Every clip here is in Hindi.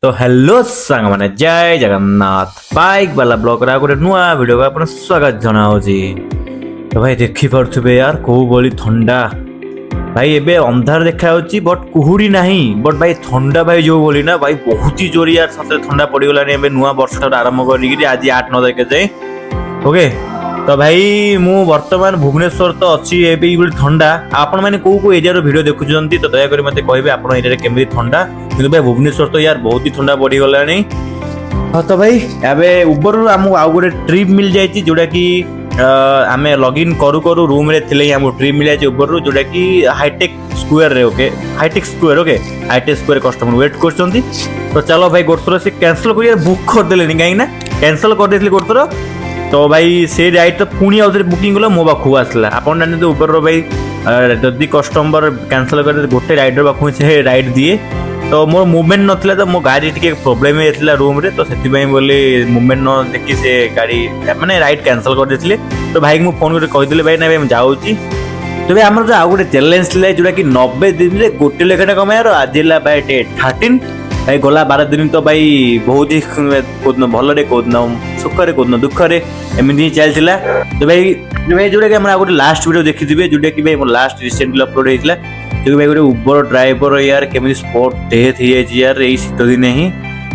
तो हेलो सांग मैंने जय जगन्नाथ बाइक वाला ब्लॉग रा गोटे नुआ वीडियो को आपन स्वागत जनाओजी। तो भाई देखि पड़थुबे यार कोउ बोली ठंडा भाई एबे अंधार देखा होची बट कुहुडी नाही बट भाई ठंडा भाई जो बोली ना भाई बहुत ही जोरी यार सते ठंडा पड़ी गलानी एबे नुआ वर्ष आरंभ करी आज 8-9 तारिख जाए ओके। तो भाई मु वर्तमान भुवनेश्वर तो अच्छी एबे ठंडा आपण माने को एरिया रो वीडियो देखुचंती तो दया करी मते कहबे आपण एरिया केमि ठंडा किंतु भाई भुवनेश्वर तो यार बहुत ही ठंडा पड़ी गलानी। हाँ तो भाई एबे उबर रो हमु आउ गोटे ट्रिप मिल जायछि जोडा कि आमे लॉगिन करू करू रूम रे थिले हमु ट्रिप मिल जायछि उबर रो जोडा कि हाईटेक स्क्वायर रे okay hitech square customer wait करछंती। तो चलो भाई गोरथरो से कैंसिल करिया बुक कर देलेनी काई ना कैंसिल कर देथली गोरथरो। तो भाई से राइड तो पुणी आउे बुकिंग कला मो पाखु आसला आपन जानते उबर रो भाई जदि कस्टमर कैंसिल कर गोटे राइडर पाखु से राइड दिए तो मोर मुवमेंट नथिला तो मो गाड़ी टिके प्रॉब्लम हेतला रूम रे तो सेति भाई बोली मुवमेंट न देखि से गाड़ी माने राइड कैंसिल कर देथिले। तो भाई को फोन कर कहि दिले भाई ना भाई हम जाउची। तो भाई हमर जो आ गोटे चैलेंज थिला जोडा कि 90 दिन रे गोटे लेखा कमायार आज ला भाई डे 13 भाई गला 12 दिन तो भाई बहुत ही कोदन भल रे कोदन सुख रे कोदन दुख रे एमती चलता। तो भाई जोटा कि गोटे लास्ट वीडियो देखिथे जोटा कि भाई लास्ट रिसेंटली अपलोड होता जो भाई गोटे उबर ड्राइवर यार केमी स्पॉट डेथ हो यार यही शीत दिन ही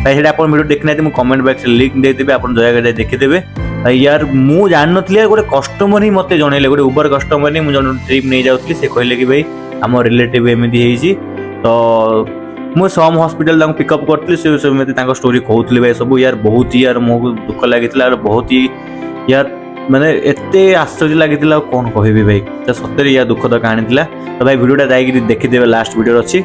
भाई से वीडियो देखना मुझे कमेंट बॉक्स में लिंक देदेवे आप दया देखिदेवे भाई यार मुझे जान नी गोटे कस्टमर ही मत जनइले गोटे उबर कस्टमर ही मुझे ट्रिप नहीं जाऊँगी से कहले कि भाई आम रिलेटिव एमती तो मुझे सम हॉस्पिटल पिकअप करी से स्टोरी कहते भाई सब यार बहुत ही यार मुझे दुख लगी बहुत ही यार माने एते आश्चर्य लगी कौन कहबी भाई तो सतरे यार दुखद कहानी थिला। तो भाई वीडियोटा जाइए देखिदेवे लास्ट वीडियो अच्छी।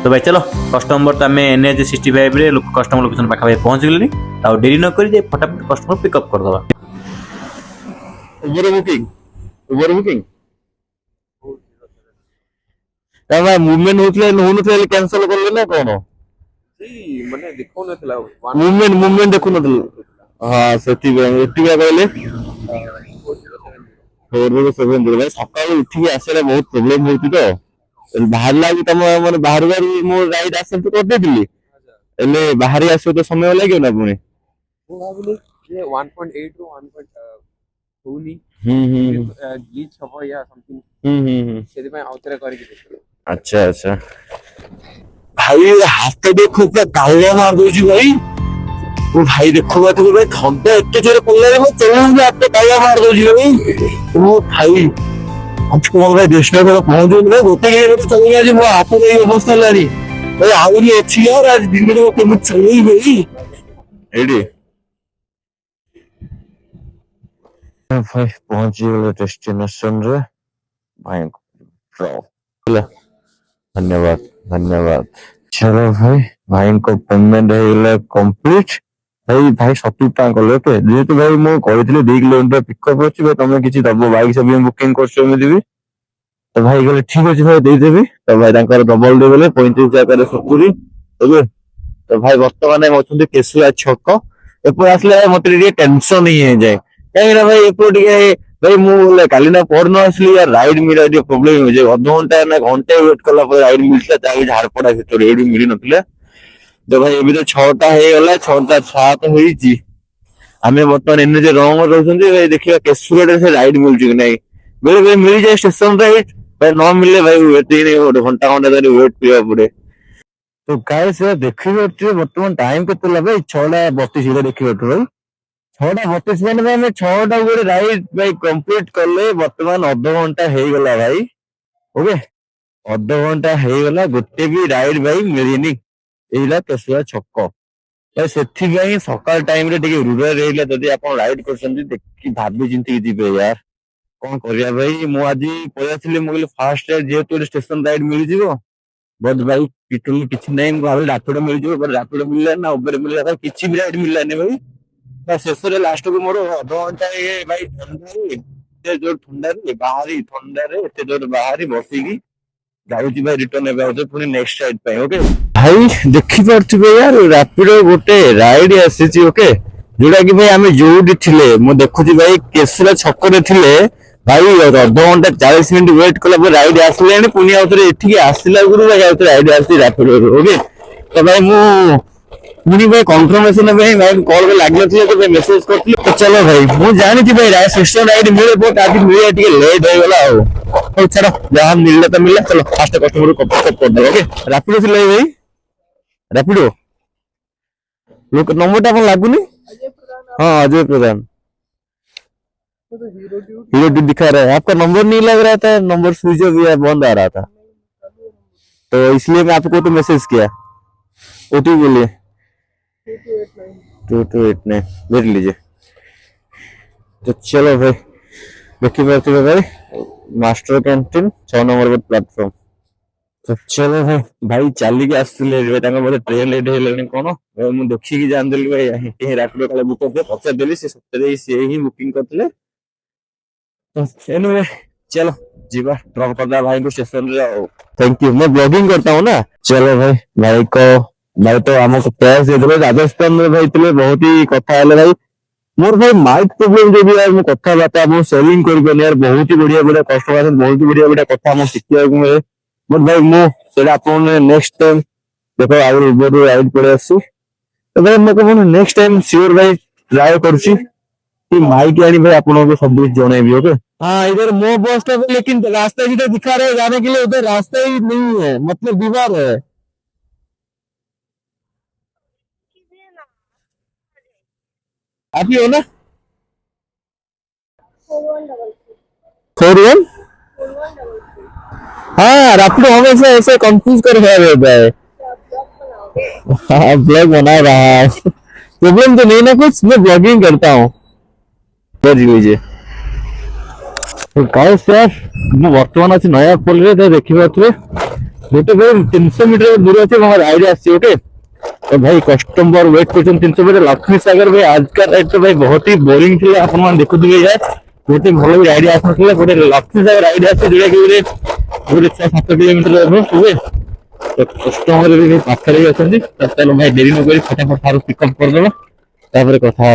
तो भाई चलो कस्टमर तो आम NH 65 रे कस्टमर लोकेशन पाखापाखि पहुँच गले तो डेरी न करी फटाफट कस्टमर पिकअप करदबा। उबर बुकिंग भाई मूवमेंट होउतले कैंसिल करले ना कोन जी माने देखौ नथला मूवमेंट देखौ नथला हां सेति एटिवा कहले 4070 भाई सकाळ उठी आसेला बहुत प्रॉब्लम होती तो बाहर लागी तम माने बाहर मो राइड आसे तो कर देतिली एले बाहर आसो तो समय लागियो ना पुणी वो भाबली ये 1.8 रो 1. होनी ग्लिच हबो या समथिंग सेति में आउतरे करी के अच्छा भाई हाथ देखो क्या गालियां मार दो भाई वो भाई देखो बात को भाई ठंडा इतने जोरे पड़ला रे चलो आपको गालियां मार दो भाई वो भाई अब को भाई देशना को पहुंच गए गोटे के तो चल गया जी वो हाथ में अवस्था लारी भाई आउरी अच्छी यार आज दिन में को मत चली भाई एडी भाई पहुंच गए डेस्टिनेशन रे भाई धन्यवाद चलो भाई को पेमेंट है कंप्लीट भाई 70 टाइम कले ओके जेतु भाई मो कहथिले 2 किलोमीटर पिकअप अछि भाई तमे किछि दबो बाइक से भी बुकिंग करछो मे देबी तो भाई गले ठीक अछि भाई दे देबी तो भाई तांकर डबल दे बोले 35 जगह रे 70 ओके। तो भाई वर्तमान हम अछंती केसुआ छक एपर आसले मते रे टेंशन ही है जाय काहे ना भाई एपर टिके भाई मु काली ना पढ़ न आसली यार राइड मिला रे प्रॉब्लम हो जाय आधा घंटा ना घंटे वेट करला पर राइड मिलता ताकि झाड़पड़ा भीतर रेडी मिली नथिला। तो भाई अभी तो 6टा हे गला 6टा 7 होईची हमें वर्तमान एने जे रंग रहउछंती भाई देखिया केसुरे से राइड मिल छि नै बेले बेले मिल जाय स्टेशन राइड भाई न मिले भाई वेट ही नहीं घंटा धरि वेट पिया पड़े। तो गाइस देखिबे वर्तमान टाइम केते ला भाई 6:32 देखिबे भाई 6:32 माने हमें 6टा गोरे राइड भाई कंप्लीट करले वर्तमान आधा घंटा हे गला भाई ओके आधा घंटा हे गला गोटे भी राइड भाई मिलिनी एला केसुआ छक्क भाई सेथि भाई सकाल टाइम रे टिके रूरल एरिया जदी आपण राइड करछंती देखि भाबी चिंती जिबे यार कोन करिया भाई मु आजि पयाथिले Mughal e fast ride जेतु station ride मिल जिवो बट भाई पिटुल किछि नै भाबे रापिडो मिल जिवो पर रापिडो मिलला ना उबर मिलला भाई किछि भी राइड मिलला नै भाई बस शेषरे लास्ट को मोर आधा घंटा ए भाई ठंडा रे बाहरी ठंडा रे एते जोर बाहरी बसिकी जाउची भाई रिटर्न एबे आउते पुनी नेक्स्ट राइड पे ओके भाई देखि परथिबे यार रैपिडो गोटे राइड आसीची ओके जोडा कि भाई हमें जोडी थिले मो देखुची भाई केसरा छक रे थिले भाई आधा घंटा 40 मिनिट वेट कला पर राइड आसलेनी पुनी आउते एठी आसिला गुरु भाई आउते राइड आसी रैपिडो ओके। तो भाई मु ପୁଣି ଭାଇ କନଫର୍ମେସନ ପାଇଁ ଭାଇ କଲ୍ ରେ ଲାଗିନଥିଲେ ତ ଭାଇ ମେସେଜ କରିଥିଲି ତ ଚାଲ ଭାଇ ମୁଁ ଜାଣିଛି ଭାଇ ସିଷ୍ଟମ ରାଇଡ୍ ମିଳେ ବଟ୍ ଆଜି ମିଳିବା ଟିକେ ଲେଟ୍ ହେଇଗଲା ଆଉ ହଉ ଛାଡ ଯାହା ମିଳିଲା ତ ମିଳିଲା ଚାଲ ଫାଷ୍ଟ କଷ୍ଟମର ପିକଅପ୍ କରିଦେବା ଓକେ ରାପିଡୋ ଥିଲା ଭାଇ ରାପିଡୋ लोग नंबर टा अपन लागू नहीं हाँ अजय प्रधान हीरो ड्यू दिखा रहा है आपका नंबर नहीं लग रहा था नंबर स्विच ऑफ या बंद आ रहा था तो इसलिए मैं आपको तो मैसेज किया ओटीपी बोलिए 2289 देख लीजिए तो चलो भाई देखिए पार्थिव भाई मास्टर कैंटीन 6 नंबर प्लेटफॉर्म तो चलो भाई भाई ଚାଲିକି ଆସିଥିଲେ ଏବେ ତାଙ୍କ ବୋଧେ ଟ୍ରେନ ଲେଟ୍ ହେଇଗଲାଣି କଣ ମୁଁ ଦେଖିକି ଜାଣିଦେଲି ଭାଇ ଏଠି ରାପିଡୋ କାଳେ ବୁକ୍ କରିଥିଲେ ପଚାରିଦେଲି ସେ ସତରେ ସିଏ ହିଁ ବୁକିଂ କରିଥିଲେ तो anyway चलो जीवा ड्रॉप करदा भाई को स्टेशन रे आओ थैंक यू मैं ब्लॉगिंग करता हूँ ना चलो भाई भाई तो हमको कैश दे दे राजस्थान में भाई इतने बहुत ही कथा है भाई मोर भाई माइक प्रॉब्लम जो भी यार मैं कथा बाता मो सेलिंग कर यार बहुत ही बढ़िया बढ़िया कस्टमर बहुत ही बढ़िया बढ़िया कथा मो शिखिया को मिले बट भाई मो सेटा आपन नेक्स्ट टाइम देखो आगे उबर राइड पड़े आसी तो भाई मैं नेक्स्ट टाइम श्योर भाई ट्राई करछी कि माइक आनी भाई आपन को सब कुछ जणेबी ओके हाँ इधर मो बस स्टॉप है लेकिन रास्ता जिधर दिखा रहे जाने के लिए उधर रास्ता ही नहीं है मतलब दीवार है आप ही हो ना 41 हाँ रैपिडो हमेशा ऐसे कंफ्यूज कर रहा रहता है हाँ ब्लॉग बना रहा है प्रॉब्लम तो नहीं ना कुछ मैं ब्लॉगिंग करता हूँ कर लीजिए तो गाइस यार ମୁଁ ବର୍ତ୍ତମାନ ଅଛି ନୟାପଲ୍ଲୀରେ ତ ଦେଖିପାରୁଥିବେ ଗୋଟେ ଭାଇ 300 ମିଟର ଦୂର ଅଛି ମୋ ରାଇଡ୍ ଆସିଛି ଓକେ तो भाई कस्टमर वेट कर 300 मिनट लक्ष्मी सागर भाई आज का राइड तो भाई बहुत ही बोरिंग थी आप देखुए यार गोटे भल भी राइड आसना गोटे लक्ष्मी सागर राइड आस जोटा कि गोटे 6-7 किलोमीटर हुए तो कस्टमर भी पाखे भी अच्छा चलो भाई डेरी नक फटाफट सारू पिकअप करदे कथा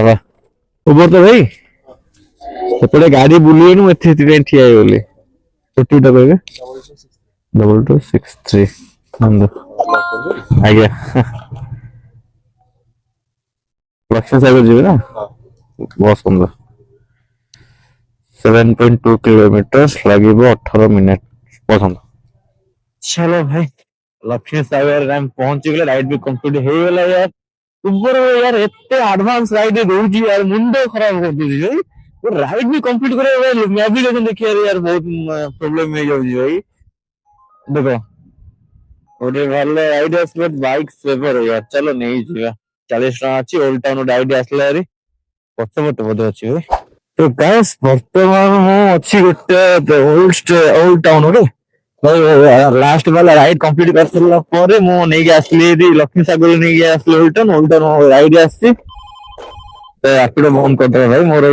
उबर तो भाई ସେପଟେ ଗାଡି ବୁଲିବେନି ମୁଁ ଏଥିପାଇଁ ଠିଆ ହେଇଗଲି ଓଟିପିଟା କହିବେ 2263 ଆଜ୍ଞା ଲକ୍ଷ୍ମୀ ସାଗର ଯିବେ ନା ବସ୍ 7.2 किलोमीटर ଲାଗିବ 18 ମିନିଟ ପସନ୍ଦ चलो भाई लक्ष्मी सागर हम पहुंच गए राइड भी कंप्लीट हो गला यार ऊपर यार एते एडवांस राइड दउची यार मुंडो खराब कर दूची भाई वो राइड भी कंप्लीट करे नेविगेशन देखिए यार बहुत प्रॉब्लम हो जाउची भाई देखो ओटे भले राइड आसले बाइक सेवर यार चलो नहीं जीवा 40 टका अछि ओल्ड टाउन राइड आसला रे पछे मते बोधे अछि भाई तो गाइस वर्तमान मु अछि गोटे ओल्ड टाउन ओके लास्ट वाला राइड कंप्लीट कर सारा पर मु नहीं आसली लक्ष्मी सागर नहीं आसली ओल्टन ओल्टन राइड आसी तो रैपिडो बंद करदे भाई मोर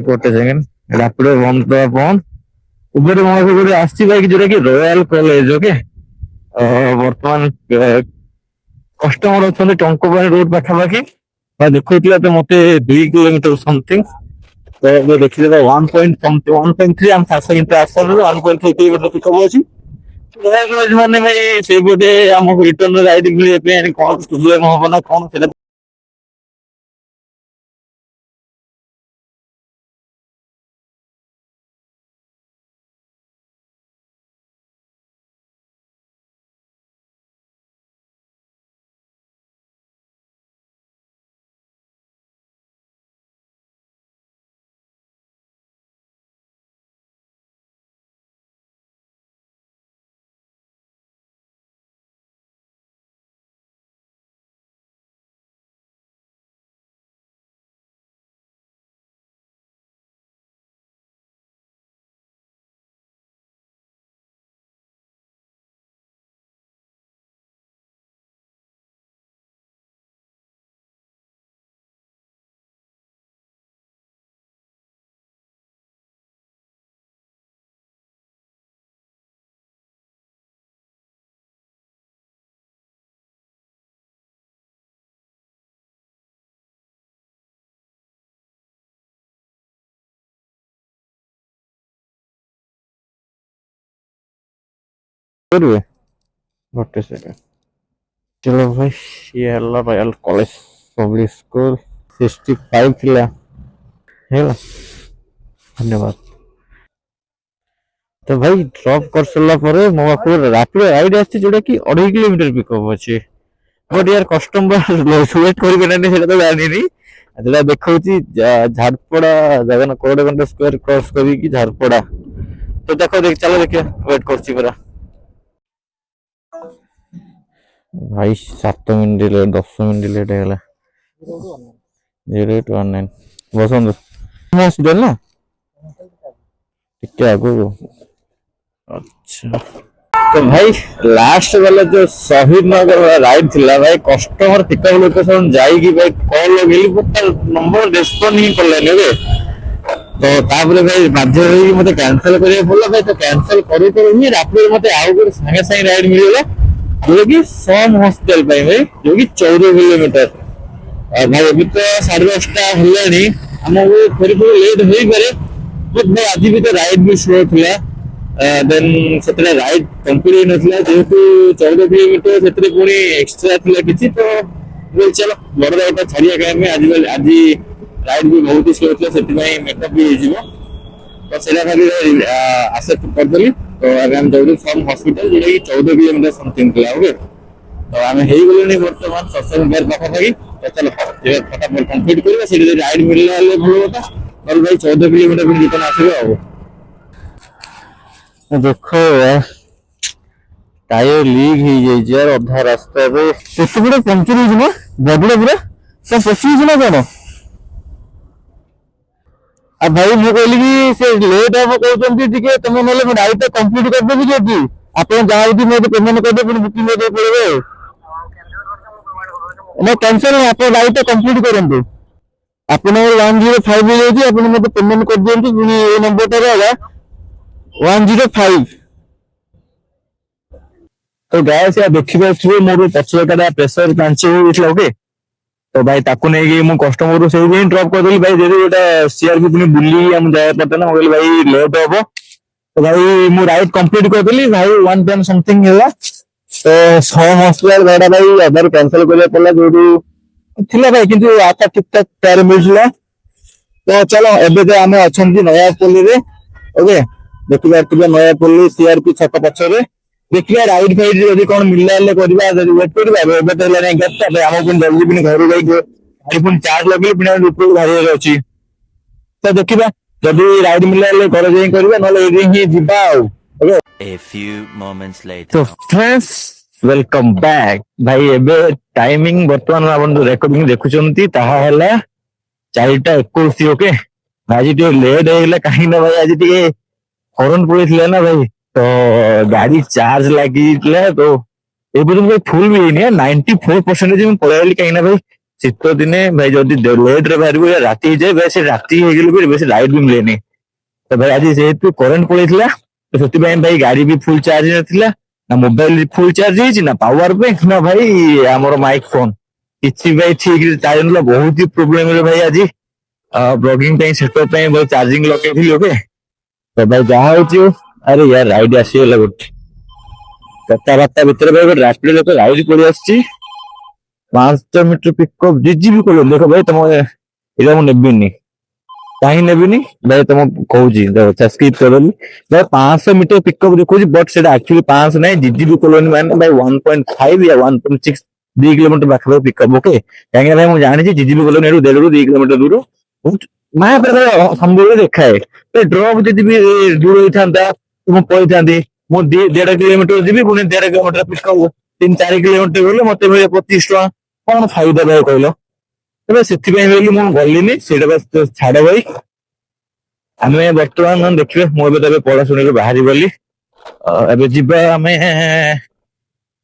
गोटे सेकेंड रैपिडो बंद करवा बंद उबर मोर गोटे आसी बाइक जोटा कि रॉयल कॉलेज ओके वर्तमान कस्टमर अच्छा टंकपाणी रोड पाखापाखि देखा तो मत 2 किलोमीटर समथिंग तो देखिए 1.3 आम 700 मिनट आसर 1.3 किलोमीटर पिकअप अच्छी माने भाई से बोटे आमको रिटर्न राइड मिले कौन प्रोब्लेम हम ना कौन से गोटे सेकेंड चलो भाई ये ହେଲା ରୟାଲ କଲେଜ ପବ୍ଲିକ ସ୍କୁଲ 65 ଥିଲା ହେଲା ଧନ୍ୟବାଦ। ତ ଭାଇ ଡ୍ରପ୍ କରିସାରିଲା ପରେ ମୋ ପାଖକୁ ରାପିଡ ରାଇଡ୍ ଆସିଛି ଯୋଉଟା କି 2.5 କିଲୋମିଟର ପିକଅପ୍ ଅଛି। ବଟ୍ ୟାର କଷ୍ଟମର ୱେଟ୍ କରିବେ ନା ସେଇଟା ତ ଜାଣିନି। যেটা ଦେଖଉଛି ଝାରପଡା ଜଗନ୍ନାଥ କୋରଡଗଣ୍ଡା ସ୍କୋୟାର କ୍ରସ୍ କରିକି ଝାରପଡା। ତ ଦେଖ ଚାଲ ଦେଖିବା ୱେଟ୍ କରୁଛି ପୁରା। ଭାଇ 7 ମିନିଟ୍ ଲେଟ୍ 10 ମିନିଟ୍ ଲେଟ୍ ହେଇଗଲା। 0819 ବସନ୍ତୁ ହସ୍ପିଟାଲ ନା ଟିକେ ଆଗକୁ। अच्छा तो भाई लास्ट वाला जो शहीद नगर वाला राइड थिला भाई कस्टमर पिकअप लोकेशन जाइकी भाई कॉल लगेली बट नंबर रेस्पॉन्ड नहीं करलेनी रे। तो तापरे भाई बाध्य होई मते कैंसिल करिया बोला भाई तो कैंसिल करू करू ही रापरे मते आउ गुड संगे संगे राइड मिलला जो कि सम हॉस्पिटल भाई जो कि 14 किलोमीटर। और भाई अभी तो 10:30 हेलानी हमको फेर फेर लेट होई पारे बट भाई आज भी तो राइड भी स्लो थिला। देन सेतरे राइड कंप्लीट होई नथला जेहेतु 14 किलोमीटर सेतरे पुनी एक्स्ट्रा थिला किछि तो बोल चलो बड़ राइड छाड़िया गए में आज राइड भी बहुत ही स्लो थिला सेति भाई मेकअप भी हो जिवो तो सेला खाली एक्सेप्ट कर देली। तो अगर हम जाऊ सम हॉस्पिटल जेटा कि 14 किलोमीटर समथिंग थिला ओके। तो आम हो गलुनी बर्तमान 700 मीटर पाखापाखि। तो चलो ये फटाफट कंप्लीट करबा से राइड मिलला भल कथा और भाई 14 किलोमीटर भी रिटर्न आसीबो। देखो टायर लीक हो जाइए यार अधा रास्ता पे एत बड़ा पंचर हो ना बडड़ा पूरा तो पची ना कौन। आ भाई मु कहली कि से लेट हम कहते टिके तुम ना राइड कंप्लीट करदेवी जो आप जहाँ मैं पेमेंट करदे पुणी बुकिंग करदे पड़े ना कैंसल नहीं आप राइड कंप्लीट करूँ आप 105 हो जाए आप मतलब पेमेंट कर दिखाँ पुणी ये नंबर टा 105। तो गैस या देखिए मोर पछटा प्रेसर कैंसिल ओके। तो भाई ताकू नहीं मु कस्टमर से ड्रॉप करदेली भाई दे गोटे सीआरपी पुणी बुली हम जाए पड़ता ना कहली भाई लेट हम। तो भाई मु राइड कंप्लीट करदेली भाई 1 PM समथिंग है। तो सम हॉस्पिटल गाड़ा भाई अधार कैंसिल कर पड़ा जो थिला भाई किंतु आता ठीक ठाक टायर मिलला। तो चलो एबे तो आम अच्छा नयापल्ली रे ओके देखिए नयापल्ली सीआरपी छक पछरे देखिए राइड फाइड जब कौन मिलला वेट करवा तो है 11टा आम जल्दी भी घर गाड़ी पुणी चार्ज लगे पुणी ऊपर बाहर अच्छी। तो देखा जदि राइड मिलला घर जाए करवा ना A few moments later. तो फ्रेंड्स वेलकम बैक भाई एबे टाइमिंग बर्तमान आपण रिकॉर्डिंग देखुचंती ताहा हैला 4:21 ओके। आज टे लेट होइला काहे ना भाई आज टे करंट पड़े ना भाई तो गाड़ी चार्ज लगी तो ये भाई फुल भी नहीं 94% पलैली कहीं भाई शीत दिने भाई जदि लेट रे बाहर राति जाए भाई से राति वैसे राइड भी मिले। तो भाई आज जेहेतु करंट पड़े तो से भाई गाड़ी भी फुल चार्ज ना ना मोबाइल फुल चार्ज ना पावर बैंक ना भाई आमर माइक फोन किसी भाई ठीक चार्ज ना बहुत ही प्रोब्लेम है भाई आज ब्लॉगिंग सेटअप चार्जिंग लगे ओके। तो भाई जहाँ हो अरे यार राइड आसीगला गोटे कथबार्ता भितर भाई गोटे रापिड लोक राइड पड़ी आसी 500 मीटर पिकअप जीजी भी कह देख भाई तुम ये नेबिनी कहीं नेबिनी भाई तुम कहूँ स्किप कर भाई 500 मीटर पिकअप देखो बट से एक्चुअली 500 नहीं जीजी कॉलोनी माने भाई 1.5 या 1.6 2 किलोमीटर पाखे पिकअप ओके कहीं भाई मुझे जानी जीजी कॉलोनी 1.5 2 किलोमीटर दूर मैप सब देखा है ड्रॉप जी भी दूर होता तो मुझे पढ़ी मुझे 1.5 किलोमीटर जी पुणी 1.5 किलोमीटर पिकअप 3-4 किलोमीटर गले मत 25 टका कौन फायदा भाई कहल। तो से गलिनी से छाड़ भाई आम बर्तमान देखिए मुझे पढ़ा शुणी बाहरी गली एवं जीवा आम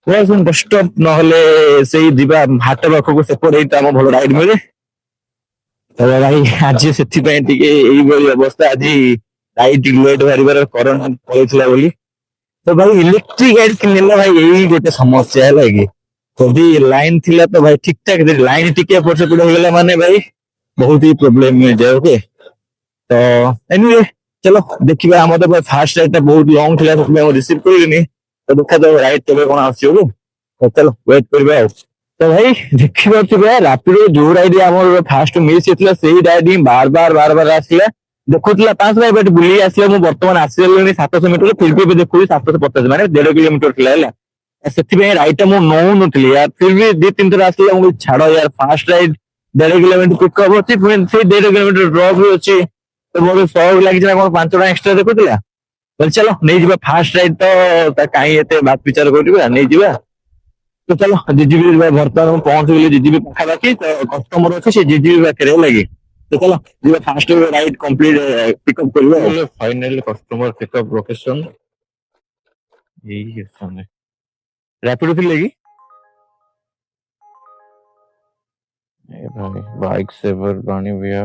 बस स्टॉप ना से हाट पाखक सेपट आम भल राइड मिले। तो भाई आज से अवस्था आज राइड लेट बाहर करंट पड़ेगा बोली। तो भाई इलेक्ट्रिक गाड़ी किनला भाई यही गोटे समस्या है कि जदि लाइन थिला तो भाई ठीक ठाक लाइन टिके एपट सेपट हो गला माने भाई बहुत ही प्रॉब्लम मिल जाए ओके। तो एनीवे चलो देखिए आम तो फास्ट राइड बहुत लॉन्ग थिला तो मैं रिसीव करलिनी तो देखा तो राइड केबे कोन आसी ओके। चलो वेट करबे ଆଉ तो भाई देखिए रापिडो जो राइड आम फास्ट मिस होता से राइड ही बार आसला देखुला 500 एबे बुली आसला मु वर्तमान आसले 700 मीटर फिर भी देखुली 750 माने 1.5 किलोमीटर थिला हैला से राइड मु नौ नुथली यार फिर भी 2-3 थर आसला मु छाड़ यार फास्ट राइड 1.5 किलोमीटर पिकअप अछि फिर से 1.5 किलोमीटर ड्रॉप भी अछि तो मोर शौक लागि जरा कोन 5 टका एक्स्ट्रा देखुला बोल चलो नहीं जीवा फास्ट राइड तो कहीं एते बात विचार करिबा नहीं जीवा तो चलो जीजीबी बर्तमान पहुंच गए जीजीबी पाखापाखि तो कस्टमर अच्छे से जीजीबी पाखे लगे तो चलो जीवा फास्ट राइड कंप्लीट पिकअप कर फाइनल कस्टमर पिकअप लोकेशन यही सामने रैपिडो थी लगी ए भाई बाइक सेवर बानी भैया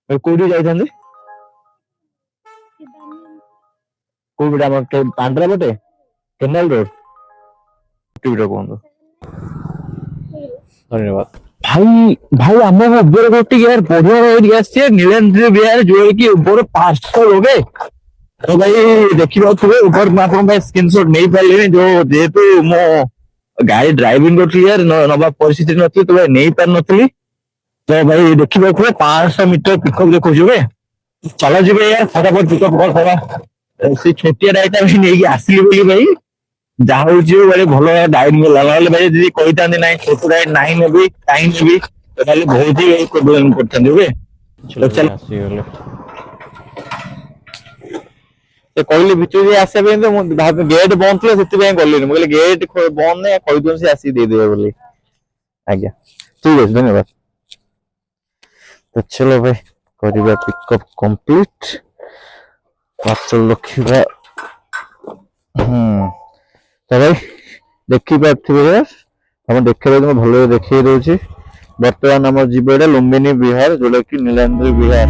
कोडी जाइथांदे कोई बेटा हम पांड्रा बटे केनाल रोड धन्यवाद भाई भाई आम उबर गोटे यार बढ़िया रोड आसছে नीलेंद्र बिहार जो कि उबर 500 लोगे तो भाई देखिए उबर मैं आपको स्क्रीनशॉट नहीं पारे जो जेहेतु मो गाड़ी ड्राइविंग कर यार नवा परिस्थिति नथी तो भाई नहीं पार नथली तो भाई देखिए 500 मीटर पिकअप देखो जुबे चलो जुबे यार फटाफट पिकअप कर से छोटिया राइटा भी नहीं आसली बोली भाई जहाँ भाई भल डाइट मिला ना भाई जी कही था ना छोट डाइट नाई नेबी कहीं नेबी तो खाली बहुत ही प्रोब्लेम करते तो कहले भितर आसा तो गेट बंद थी से गलिनी मुझे गेट बंद नहीं कही से आसिक देदेवे बोली आज्ञा ठीक है धन्यवाद तो चलो भाई करिबा पिकअप कंप्लीट पार्सल रखिबा तो भाई देखी पारे हम देखे भल देखिए दूसरी बर्तमान आम जीव लुम्बिनी विहार जोटा कि नीलांद्री विहार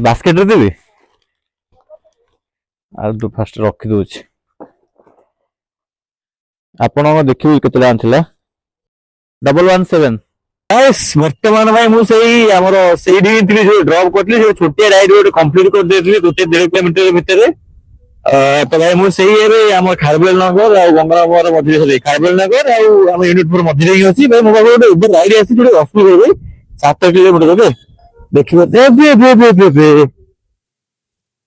बास्केट देवी आउ फास्ट रखी दूची आपण देखिए केते आनथिला 117 वर्तमान भाई मुझे जो ड्रॉप करथि जो छोटिया राइड गोटे कंप्लीट कर देथि 1.5 किलोमीटर भितर तो भाई मुझे आम खारबेल नगर आ गंगारामर मध्य खारबेल नगर आम यूनिट मध्य ही अच्छी भाई मोबाइल गोटे उबर राइड आसी जो 7 किलोमीटर ओके देखिए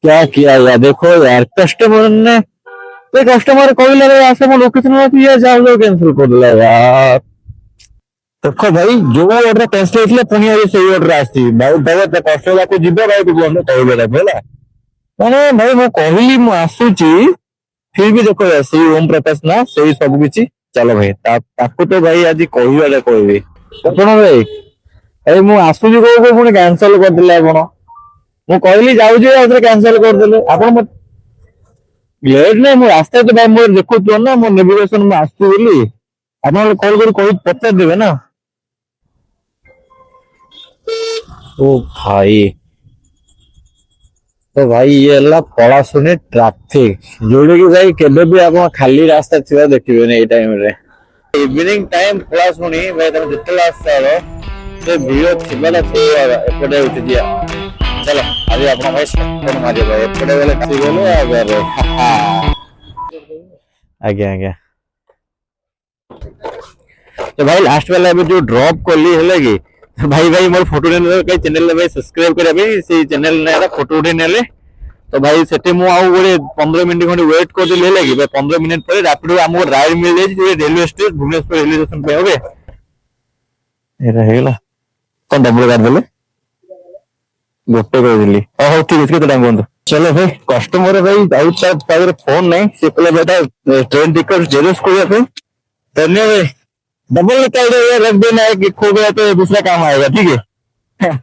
क्या किया यार देखो यार कस्टमर ने तो कस्टमर कहले आसे मो लोकेशन यार जाओ जाओ कैंसिल कर दिला यार देखो भाई जो ऑर्डर कैंसिल होइले पुनी आ से ऑर्डर आसी भाई दबे कस्टमर को जिबे भाई तू बोल कहबे होला माने भाई मो कहली मो आसुची फिर भी देखो से ओम प्रकाश ना से सब किछि चलो भाई ताको तो भाई आज कहबे कहबे अपन भाई ए मु आसुजी को पुणी कैंसिल कर दिले आपण मु कहली जाऊ जे कैंसिल कर दिले आपण मत लेट नहीं मु रास्ता तो भाई मोर देखो तो ना मो नेविगेशन में आसु बोली आपण कॉल कर कहि पता देबे ना ओ भाई तो भाई ये ला पड़ा सुने ट्रैफिक जोड़े कि भाई केबे भी आपण खाली रास्ता थिबा देखिबे ने ए टाइम रे इवनिंग टाइम पड़ा सुनी भाई तुम जितला आसरो तो वीडियो थिबला एपटे उठ दिया चलो अभी अपना भाई फोन मारियो भाई एपटे वाले कासी बोलो अगर आगे आगे तो भाई लास्ट वाला अभी जो ड्रॉप करली हेले कि भाई भाई मोर फोटो ने कई चैनल ले भाई सब्सक्राइब करे भाई से चैनल ने फोटो उठे नेले तो भाई सेटे मु आउ गोटे 15 मिनिट खंडे वेट कर दिले हेले कि भाई 15 मिनिट पर रैपिडो हमको राइड मिल जाई जे railway station Bhubaneswar railway station पे होबे एरा हेला कौन डबल कर देले गोटे कर दिली हो ठीक है केते टाइम बंद चलो भाई कस्टमर भाई आउट साइड पावर फोन नहीं से पहले बेटा ट्रेन टिकट जेरोस कोया पे धन्यवाद भाई डबल निकाल दे यार रख देना है कि खो गया तो दूसरा काम आएगा ठीक है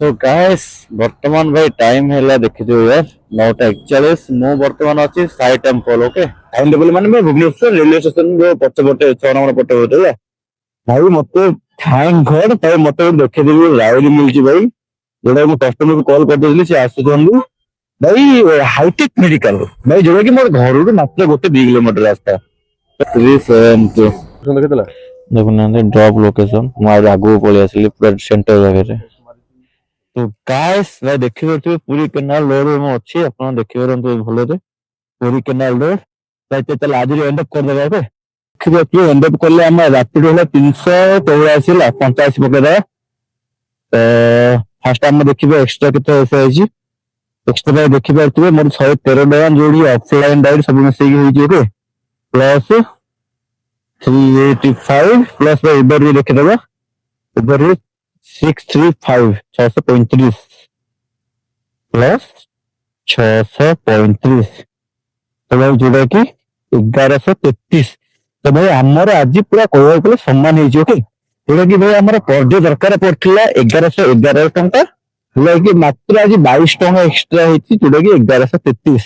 तो गाइस वर्तमान भाई टाइम हैला देखि जो यार 9:41 मो वर्तमान अछि Sai temple okay time table माने मैं भुवनेश्वर रेलवे स्टेशन जो पछपटे 6 नंबर पटे होते भाई मते ଥ୍ୟାଙ୍କ ଗଡ୍ ଭାଇ ମତେ ଗୋଟେ ଦେଖେଇଦେବି ରାଉରୀ ମିଳୁଛି ଭାଇ, ଯୋଉଟା ମୁଁ କଷ୍ଟମରକୁ କଲ୍ କରିଦେଇଥିଲି ସେ ଆସୁଛନ୍ତି ଭାଇ ହାଇଟେକ୍ ମେଡିକାଲ ଭାଇ, ଯୋଉଟା କି ମୋର ଘରଠୁ ମାତ୍ର 1-2 କିଲୋମିଟର ରାସ୍ତା। ଦେଖୁନାହାନ୍ତି ଡ୍ରପ୍ ଲୋକେସନ, ମୁଁ ଆହୁରି ଆଗକୁ ପଳେଇ ଆସିଲି ପୁରା ସେଣ୍ଟର ଜାଗାରେ। ତ ଗାଇସ୍ ଭାଇ ଦେଖିପାରୁଥିବେ ପୁରୀ କେନାଲ ରୋଡ ମୁଁ ଅଛି, ଆପଣ ଦେଖିପାରନ୍ତୁ ଭଲରେ ପୁରୀ କେନାଲ ରୋଡ ଭାଇ। ତାହେଲେ ଆଜି ଏଣ୍ଡ ଅପ୍ କରିଦେବା ଏବେ, ଦେଖିପାରୁଥିବେ ଏଣ୍ଡ ଅପ୍ କଲେ ଆମ ରାତିରେ ହେଲା 384 ହେଲା 85 ପକେଇଦବା। ତ ଫାଷ୍ଟ ଆମେ ଦେଖିବା ଏକ୍ସଟ୍ରା କେତେ ପଇସା ହେଇଛି। ଏକ୍ସଟ୍ରା ଭାଇ ଦେଖିପାରୁଥିବେ ମୋର 113 ଟଙ୍କା ଯୋଉଠି ଅଫଲାଇନ ଡାଇରେକ୍ଟ ସବୁ ମିଶେଇକି ହେଇଛି ଏବେ, ପ୍ଲସ 385 ପ୍ଲସ ଭାଇ ଉବର ବି ଦେଖିଦବା, ଉବର 635 635 ପ୍ଲସ 635 ତ ଭାଇ ଯୋଉଟା କି 1133। ତ ଭାଇ ଆମର ଆଜି ପୁରା କହିବାକୁ ଗଲେ ସମାନ ହେଇଛି। ଓକେ, ଯୋଉଟା କି ଭାଇ ଆମର ପର ଡେ ଦରକାର ପଡିଥିଲା 1111 ଟଙ୍କା, ହେଲା କି ମାତ୍ର ଆଜି 22 ଟଙ୍କା ଏକ୍ସଟ୍ରା ହେଇଛି, ଯୋଉଟା କି 1133।